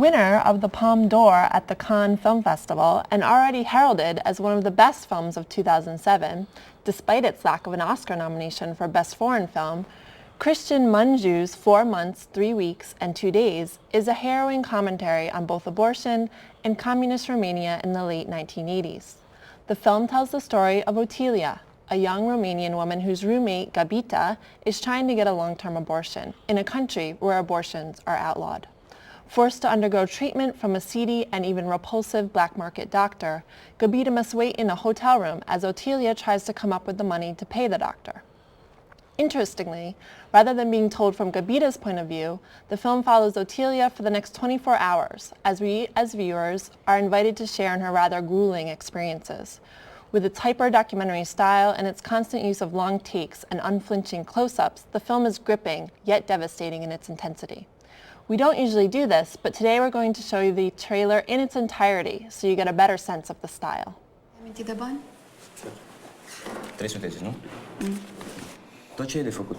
Winner of the Palme d'Or at the Cannes Film Festival and already heralded as one of the best films of 2007, despite its lack of an Oscar nomination for Best Foreign Film, Christian Mungiu's 4 months, 3 weeks, and 2 days is a harrowing commentary on both abortion and communist Romania in the late 1980s. The film tells the story of Otilia, a young Romanian woman whose roommate, Gabita, is trying to get a long-term abortion in a country where abortions are outlawed. Forced to undergo treatment from a seedy and even repulsive black market doctor, Gabita must wait in a hotel room as Otilia tries to come up with the money to pay the doctor. Interestingly, rather than being told from Gabita's point of view, the film follows Otilia for the next 24 hours, as we, as viewers, are invited to share in her rather grueling experiences. With its hyper-documentary style and its constant use of long takes and unflinching close-ups, the film is gripping, yet devastating in its intensity. We don't usually do this, but today we're going to show you the trailer in its entirety, so you get a better sense of the style. Aminti de bani? 300, nu? Tot ce e de făcut?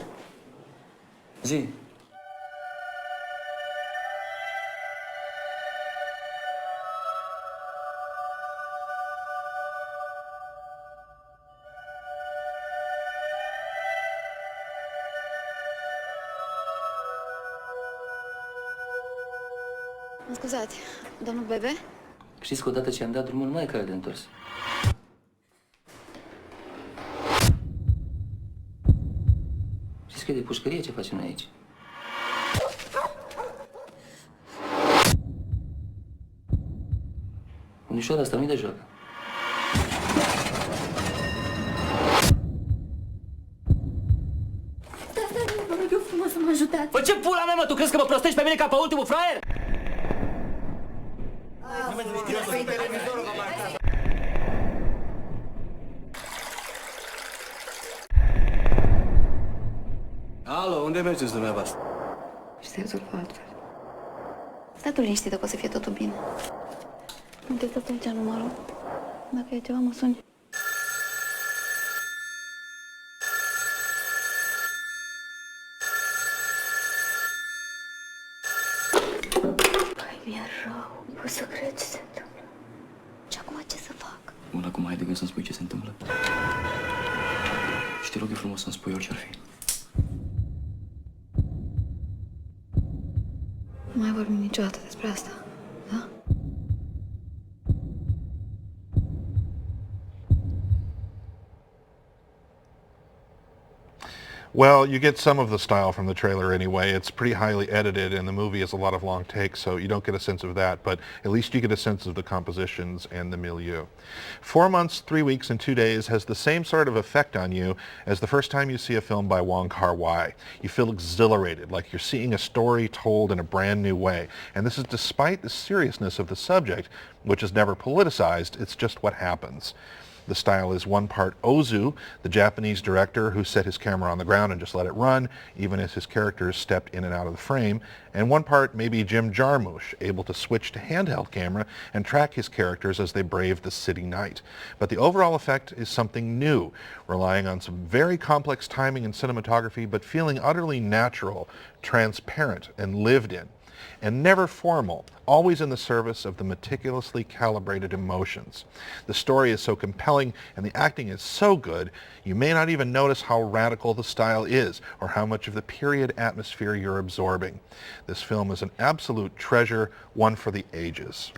Zi. Mă scuzați, domnul Bebe? Știți că odată ce am dat drumul, nu mai e cale de întors. Știți că e de pușcărie ce facem noi aici? Unișoara asta nu-i de joacă. Da, vă rog eu frumos să mă ajutați. Păi ce pula mea, mă? Tu crezi că mă prostești pe mine ca pe ultimul fraier? Alo, unde mergeți dumneavoastră? Și se rezolvă altfel. Stai tu liniștită că o să fie totul bine. Uite-ți atunci numărul. Dacă e ceva, mă suni. Păi, mi-e rău. Nu pot să cred ce se întâmplă. Și acum ce să fac? Bun, acum hai de gând să-mi spui ce se întâmplă. Și te rog eu frumos să-mi spui orice ar fi. Nu mai vorbim niciodată despre asta, da? Well, you get some of the style from the trailer anyway. It's pretty highly edited, and the movie has a lot of long takes, so you don't get a sense of that, but at least you get a sense of the compositions and the milieu. 4 months, 3 weeks, and 2 days has the same sort of effect on you as the first time you see a film by Wong Kar-wai. You feel exhilarated, like you're seeing a story told in a brand new way, and this is despite the seriousness of the subject, which is never politicized. It's just what happens. The style is one part Ozu, the Japanese director who set his camera on the ground and just let it run, even as his characters stepped in and out of the frame, and one part maybe Jim Jarmusch, able to switch to handheld camera and track his characters as they braved the city night. But the overall effect is something new, relying on some very complex timing and cinematography, but feeling utterly natural, transparent, and lived in. And never formal, always in the service of the meticulously calibrated emotions. The story is so compelling and the acting is so good, you may not even notice how radical the style is or how much of the period atmosphere you're absorbing. This film is an absolute treasure, one for the ages.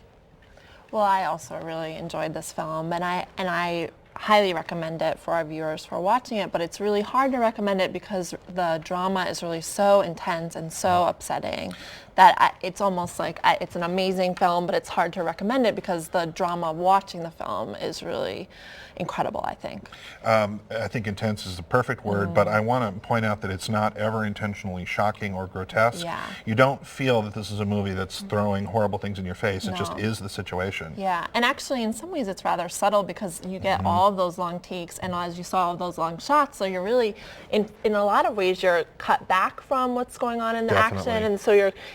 Well, I also really enjoyed this film, and I highly recommend it for our viewers for watching it, but it's really hard to recommend it because the drama is really so intense and so upsetting that it's almost like it's an amazing film, but it's hard to recommend it because the drama of watching the film is really incredible, I think. I think intense is the perfect word, but I want to point out that it's not ever intentionally shocking or grotesque. Yeah. You don't feel that this is a movie that's throwing horrible things in your face. It just is the situation. Yeah, and actually in some ways it's rather subtle because you get all of those long takes, and as you saw all of those long shots, so you're really, in a lot of ways, you're cut back from what's going on in the action, and so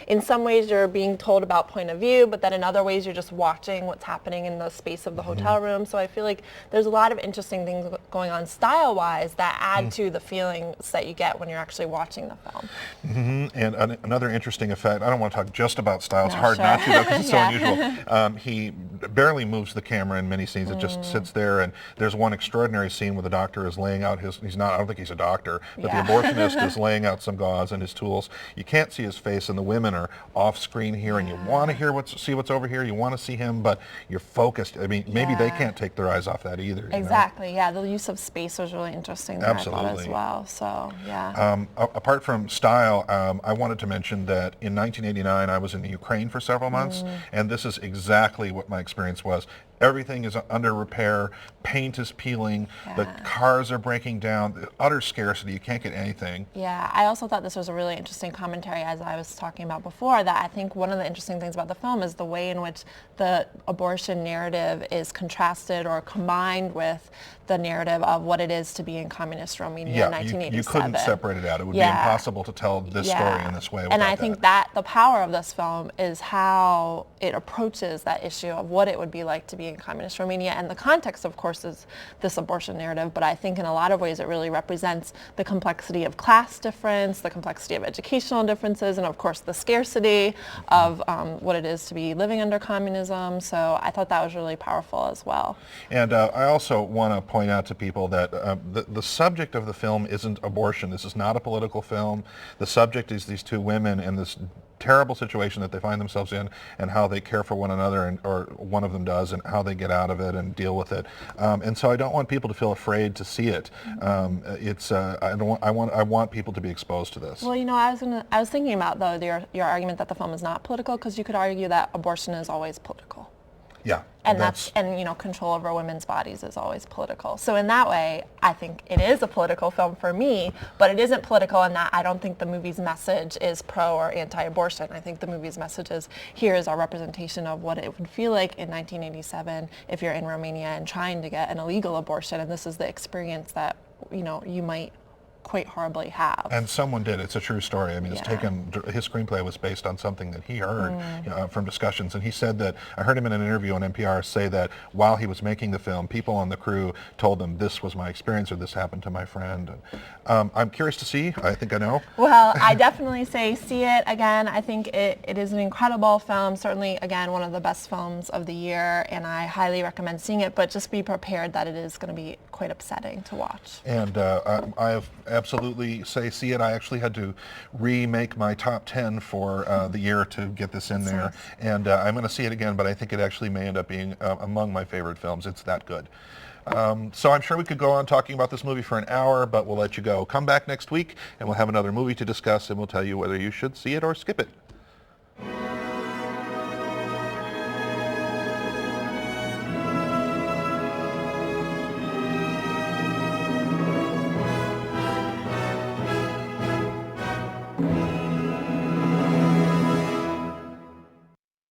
in some ways you're being told about point of view, but then in other ways you're just watching what's happening in the space of the hotel room. So I feel like there's a lot of interesting things going on style-wise that add to the feelings that you get when you're actually watching the film. And another interesting effect, I don't want to talk just about style, it's No, hard sure. not to though, because it's Yeah. so unusual. He barely moves the camera in many scenes, it just sits there, and there's one extraordinary scene where the doctor is laying out I don't think he's a doctor, but Yeah. the abortionist is laying out some gauze and his tools. You can't see his face, and the women are off screen here, and you want to see what's over here, you want to see him, but you're focused. I mean, maybe they Yeah. can't take their eyes off that either. Exactly, yeah, the use of space was really interesting there, I thought, as Absolutely. well, so yeah. Apart from style, I wanted to mention that in 1989 I was in the Ukraine for several months, and this is exactly what my experience was. Everything is under repair, paint is peeling, the cars are breaking down, the utter scarcity, you can't get anything. Yeah, I also thought this was a really interesting commentary, as I was talking about before, that I think one of the interesting things about the film is the way in which the abortion narrative is contrasted or combined with the narrative of what it is to be in communist Romania in Yeah, 1987. you couldn't separate it out. It would be Yeah. impossible to tell this story in this way without And I think that the power of this film is how it approaches that issue of what it would be like to be in communist Romania. And the context, of course, is this abortion narrative, but I think in a lot of ways it really represents the complexity of class difference, the complexity of educational differences, and of course the scarcity of what it is to be living under communism. So I thought that was really powerful as well. And I also want to point out to people that the subject of the film isn't abortion. This is not a political film. The subject is these two women and this terrible situation that they find themselves in, and how they care for one another, or one of them does, and how they get out of it and deal with it. And so I don't want people to feel afraid to see it. I want people to be exposed to this. Well, you know, I was thinking about, though, your argument that the film is not political, because you could argue that abortion is always political. Yeah. And you know, control over women's bodies is always political. So in that way, I think it is a political film for me, but it isn't political in that I don't think the movie's message is pro or anti-abortion. I think the movie's message is, here is our representation of what it would feel like in 1987 if you're in Romania and trying to get an illegal abortion, and this is the experience that, you know, you might quite horribly have. And someone did. It's a true story. I mean, it's Yeah. taken, his screenplay was based on something that he heard from discussions. And he said that, I heard him in an interview on NPR say that while he was making the film, people on the crew told him, this was my experience, or this happened to my friend. And, I'm curious to see. I think I know. Well, I definitely say see it again. I think it is an incredible film, certainly, again, one of the best films of the year, and I highly recommend seeing it, but just be prepared that it is going to be quite upsetting to watch. And I have absolutely say see it. I actually had to remake my top 10 for the year to get this in there. And I'm going to see it again, but I think it actually may end up being among my favorite films. It's that good. So I'm sure we could go on talking about this movie for an hour, but we'll let you go. Come back next week, and we'll have another movie to discuss, and we'll tell you whether you should see it or skip it.